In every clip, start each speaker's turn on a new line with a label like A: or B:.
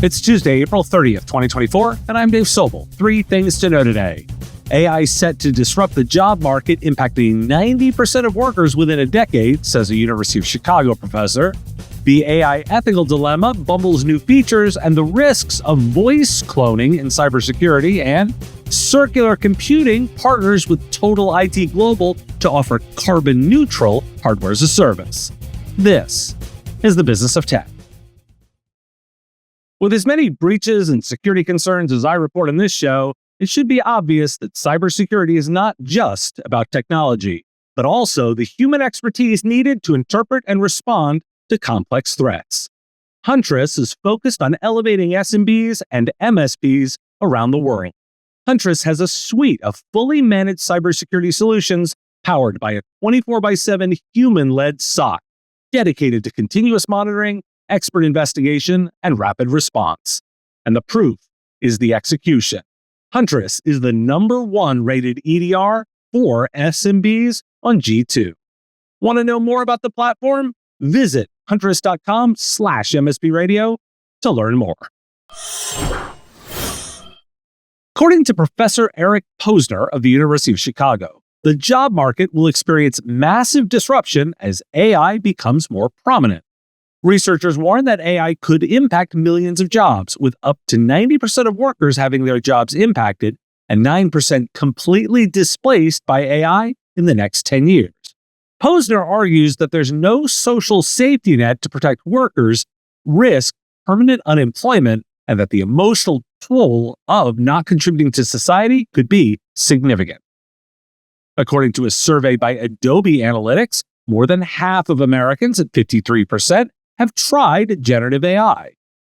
A: It's Tuesday, April 30th, 2024, and I'm Dave Sobel. 3 things to know today. AI set to disrupt the job market, impacting 90% of workers within a decade, says a University of Chicago professor. The AI ethical dilemma, Bumble's new features, and the risks of voice cloning in cybersecurity, and circular computing partners with Total IT Global to offer carbon-neutral hardware as a service. This is the business of tech. With as many breaches and security concerns as I report on this show, it should be obvious that cybersecurity is not just about technology, but also the human expertise needed to interpret and respond to complex threats. Huntress is focused on elevating SMBs and MSPs around the world. Huntress has a suite of fully managed cybersecurity solutions powered by a 24/7 human-led SOC, dedicated to continuous monitoring, expert investigation, and rapid response. And the proof is the execution. Huntress is the #1 rated EDR for SMBs on G2. Want to know more about the platform? Visit huntress.com/MSP radio to learn more. According to Professor Eric Posner of the University of Chicago, the job market will experience massive disruption as AI becomes more prominent. Researchers warn that AI could impact millions of jobs, with up to 90% of workers having their jobs impacted and 9% completely displaced by AI in the next 10 years. Posner argues that there's no social safety net to protect workers, risk permanent unemployment, and that the emotional toll of not contributing to society could be significant. According to a survey by Adobe Analytics, more than half of Americans, at 53%, have tried generative AI.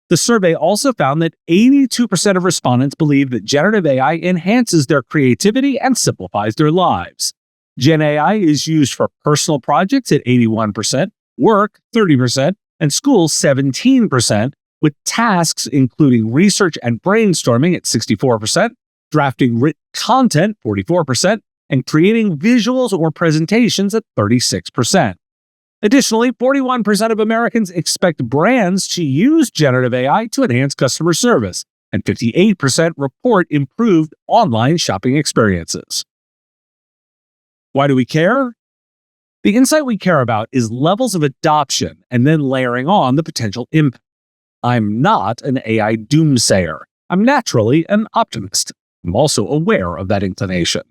A: The survey also found that 82% of respondents believe that generative AI enhances their creativity and simplifies their lives. Gen AI is used for personal projects at 81%, work 30%, and school 17%, with tasks including research and brainstorming at 64%, drafting written content 44%, and creating visuals or presentations at 36%. Additionally, 41% of Americans expect brands to use generative AI to enhance customer service, and 58% report improved online shopping experiences. Why do we care? The insight we care about is levels of adoption and then layering on the potential impact. I'm not an AI doomsayer. I'm naturally an optimist. I'm also aware of that inclination.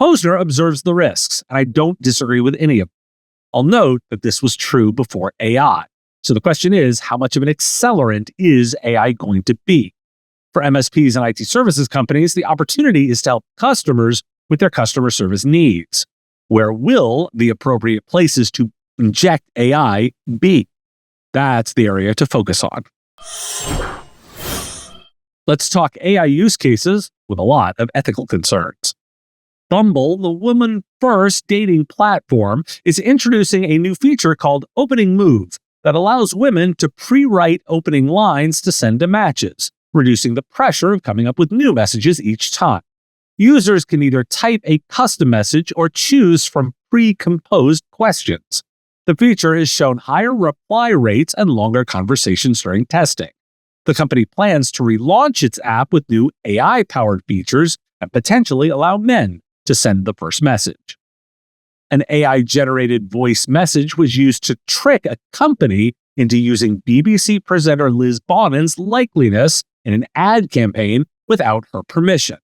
A: Posner observes the risks, and I don't disagree with any of them. I'll note that this was true before AI. So the question is, how much of an accelerant is AI going to be? For MSPs and IT services companies, the opportunity is to help customers with their customer service needs. Where will the appropriate places to inject AI be? That's the area to focus on. Let's talk AI use cases with a lot of ethical concerns. Bumble, the woman-first dating platform, is introducing a new feature called Opening Move that allows women to pre-write opening lines to send to matches, reducing the pressure of coming up with new messages each time. Users can either type a custom message or choose from pre-composed questions. The feature has shown higher reply rates and longer conversations during testing. The company plans to relaunch its app with new AI-powered features and potentially allow men to send the first message. An AI-generated voice message was used to trick a company into using BBC presenter Liz Bonin's likeliness in an ad campaign without her permission.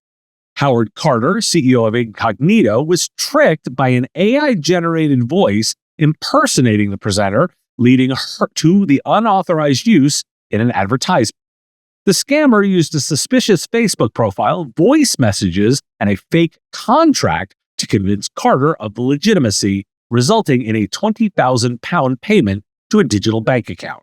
A: Howard Carter, CEO of Incognito, was tricked by an AI-generated voice impersonating the presenter, leading her to the unauthorized use in an advertisement. The scammer used a suspicious Facebook profile, voice messages, and a fake contract to convince Carter of the legitimacy, resulting in a £20,000 payment to a digital bank account.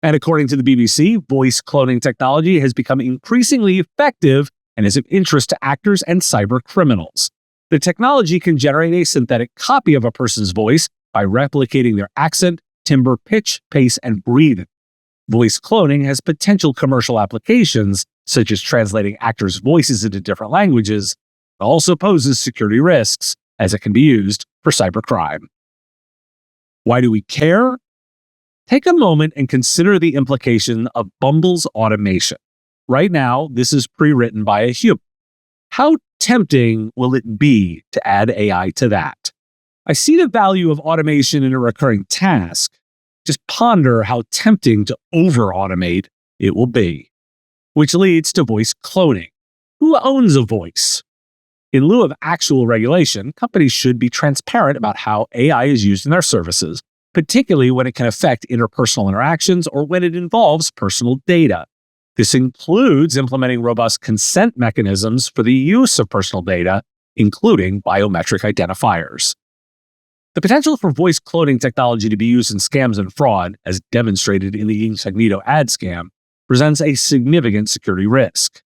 A: And according to the BBC, voice cloning technology has become increasingly effective and is of interest to actors and cyber criminals. The technology can generate a synthetic copy of a person's voice by replicating their accent, timbre, pitch, pace, and breathing. Voice cloning has potential commercial applications, such as translating actors' voices into different languages. It also poses security risks, as it can be used for cybercrime. Why do we care? Take a moment and consider the implication of Bumble's automation. Right now, this is pre-written by a human. How tempting will it be to add AI to that? I see the value of automation in a recurring task. Just ponder how tempting to over-automate it will be. Which leads to voice cloning. Who owns a voice? In lieu of actual regulation, companies should be transparent about how AI is used in their services, particularly when it can affect interpersonal interactions or when it involves personal data. This includes implementing robust consent mechanisms for the use of personal data, including biometric identifiers. The potential for voice cloning technology to be used in scams and fraud, as demonstrated in the Incognito ad scam, presents a significant security risk.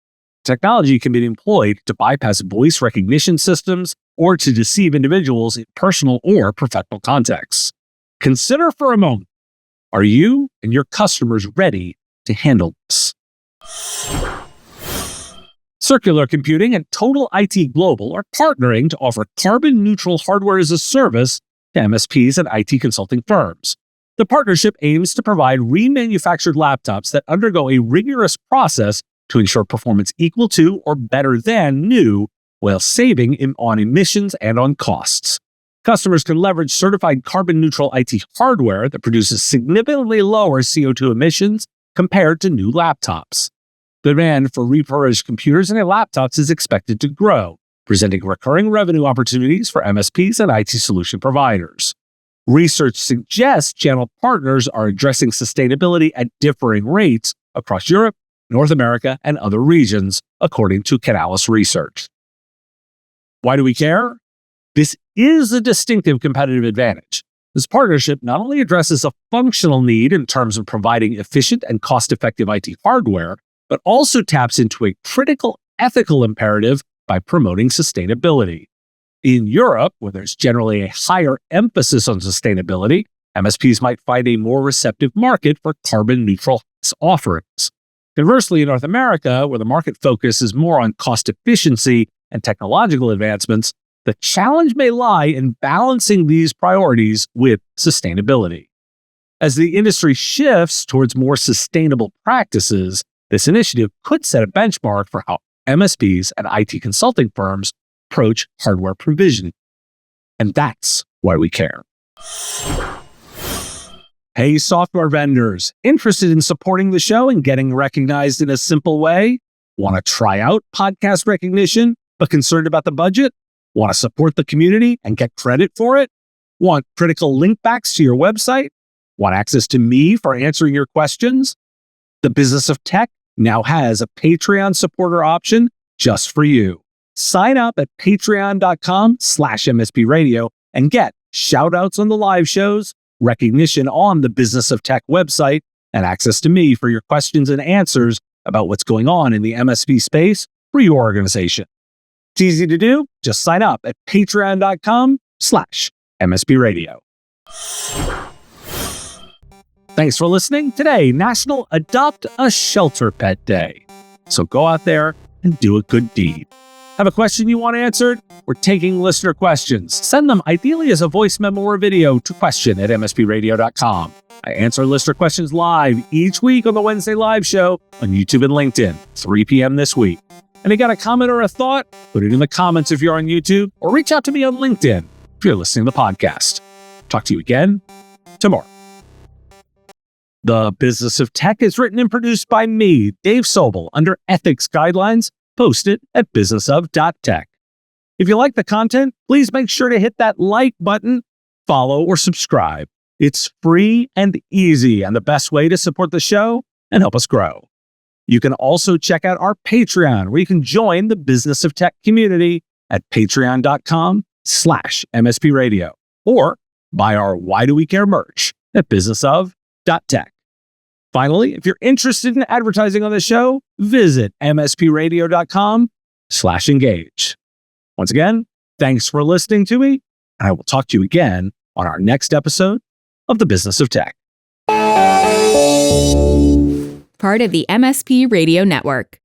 A: Technology can be employed to bypass voice recognition systems or to deceive individuals in personal or professional contexts. Consider for a moment, are you and your customers ready to handle this? Circular Computing and Total IT Global are partnering to offer carbon-neutral hardware as a service to MSPs and IT consulting firms. The partnership aims to provide remanufactured laptops that undergo a rigorous process to ensure performance equal to or better than new, while saving on emissions and on costs. Customers can leverage certified carbon-neutral IT hardware that produces significantly lower CO2 emissions compared to new laptops. The demand for refurbished computers and laptops is expected to grow, presenting recurring revenue opportunities for MSPs and IT solution providers. Research suggests channel partners are addressing sustainability at differing rates across Europe, North America, and other regions, according to Canalys Research. Why do we care? This is a distinctive competitive advantage. This partnership not only addresses a functional need in terms of providing efficient and cost-effective IT hardware, but also taps into a critical ethical imperative by promoting sustainability. In Europe, where there's generally a higher emphasis on sustainability, MSPs might find a more receptive market for carbon-neutral offerings. Conversely, in North America, where the market focus is more on cost efficiency and technological advancements, the challenge may lie in balancing these priorities with sustainability. As the industry shifts towards more sustainable practices, this initiative could set a benchmark for how MSPs and IT consulting firms approach hardware provision. And that's why we care. Hey, software vendors, interested in supporting the show and getting recognized in a simple way? Want to try out podcast recognition, but concerned about the budget? Want to support the community and get credit for it? Want critical link backs to your website? Want access to me for answering your questions? The Business of Tech now has a Patreon supporter option just for you. Sign up at patreon.com/MSP Radio and get shout outs on the live shows, recognition on the Business of Tech website, and access to me for your questions and answers about what's going on in the MSP space for your organization. It's easy to do. Just sign up at patreon.com/MSP Radio. Thanks for listening. Today, National Adopt a Shelter Pet Day. So go out there and do a good deed. Have a question you want answered? We're taking listener questions. Send them ideally as a voice memo or video to question@mspradio.com. I answer listener questions live each week on the Wednesday live show on YouTube and LinkedIn, 3 p.m. this week. And you got a comment or a thought? Put it in the comments if you're on YouTube, or reach out to me on LinkedIn if you're listening to the podcast. Talk to you again tomorrow. The Business of Tech is written and produced by me, Dave Sobel, under ethics guidelines posted at businessof.tech. If you like the content, please make sure to hit that like button, follow, or subscribe. It's free and easy and the best way to support the show and help us grow. You can also check out our Patreon, where you can join the Business of Tech community at patreon.com/MSP Radio, or buy our Why Do We Care merch at businessof.tech. Finally, if you're interested in advertising on the show, visit mspradio.com/engage. Once again, thanks for listening to me, and I will talk to you again on our next episode of The Business of Tech.
B: Part of the MSP Radio Network.